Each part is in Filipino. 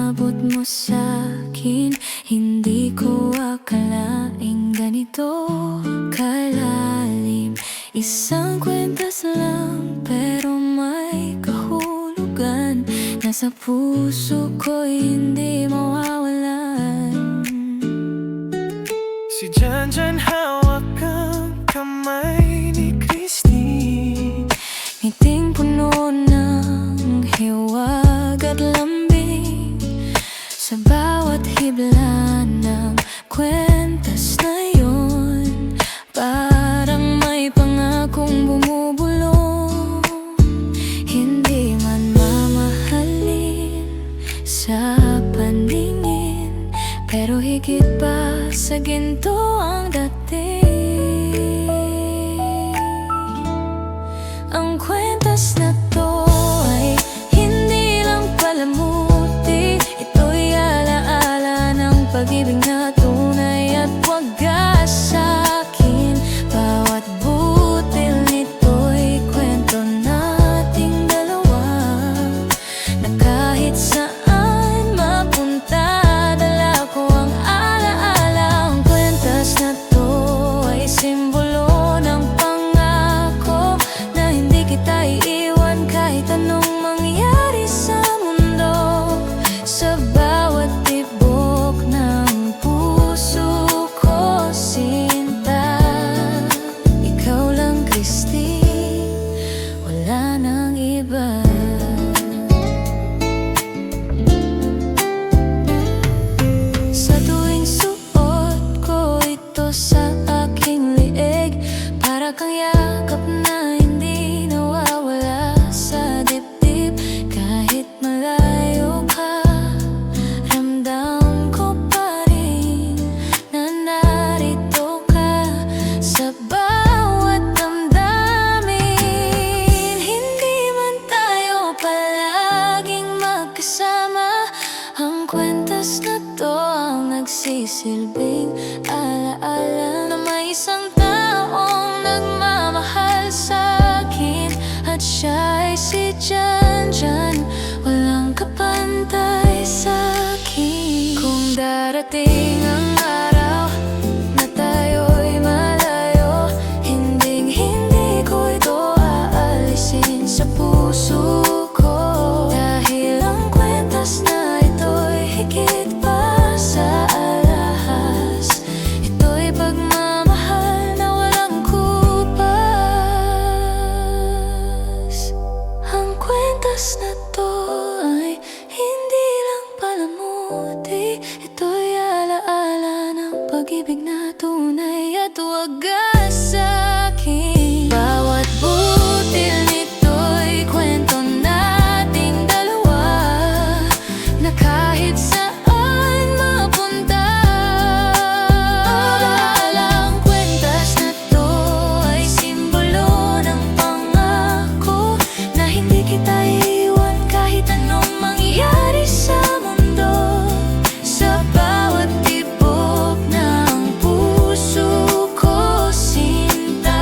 inabot mo sa'kin. Hindi ko akalaing ganito kalalim. Isang kwentas lang pero may kahulugan. Nasa puso ko'y hindi mawawalan. Si Janjan hawak ang kamay ni Christine. Ngiting puno ng hiwag at lambing. Sa bawat hibla ng kwentas na yun, parang may pangakong bumubulong. Hindi man mamahalin sa paningin, pero higit pa sa ginto ang dating. Ang kwentas na to ay hindi lang palamuti. Ito'y alaala ng pag-ibig na tunay at wagas sa'kin. Bawat butil nito'y kwento nating dalawa, na kahit saan mapunta, dala ko ang alaala. Ang kwentas na to ay simbolo ng pangako na hindi kita iiwan kahit anong mangyari sa mundo. Sa bawat tibok ng puso ko, sinta, ikaw lang, Christine, wala nang iba. Sa tuwing suot ko ito sa aking liig, para kang yakap na hindi nawawala sa dibdib. Kahit malayo ka, ramdam ko pa rin na narito ka sa bawat damdamin. Hindi man tayo palaging magkasama, ang kwentas na to ang nagsisilbing alaala na may isang taong nagmamahal sa'kin, at siya'y si Janjan, walang kapantay sa'kin. Kung darating ang araw na tayo'y malayo, hinding-hindi ko ito aalisin sa puso ko. Dahil ang kwentas na ito'y higit pa sa alahas. Ito'y pagmamahal na walang kupas. Ang kwentas na to ay hindi lang palamuti. Ito'y alaala ng pag-ibig na tunay at wagas sa'kin. Bawat butil nito'y kwento nating dalawa, na kahit saan mapunta, alaala. Ang kwentas na to ay simbolo ng pangako na hindi kita iiwan kahit anong mangyari sa mundo. Sa bawat tibok ng puso ko, sinta,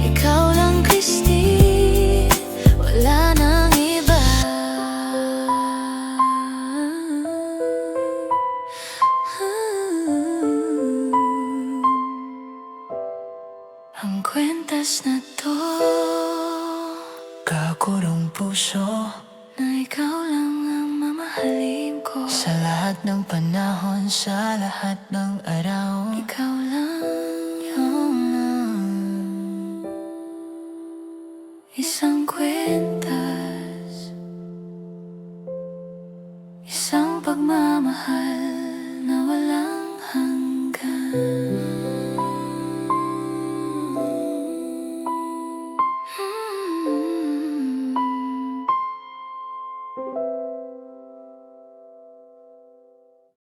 ikaw lang, Christine, wala nang iba. Ang kwentas na to, Kakurong puso na ikaw lang ang mamahalin ko. sa lahat ng panahon, sa lahat ng araw. Ikaw lang, isang kwentas, isang pagmamahal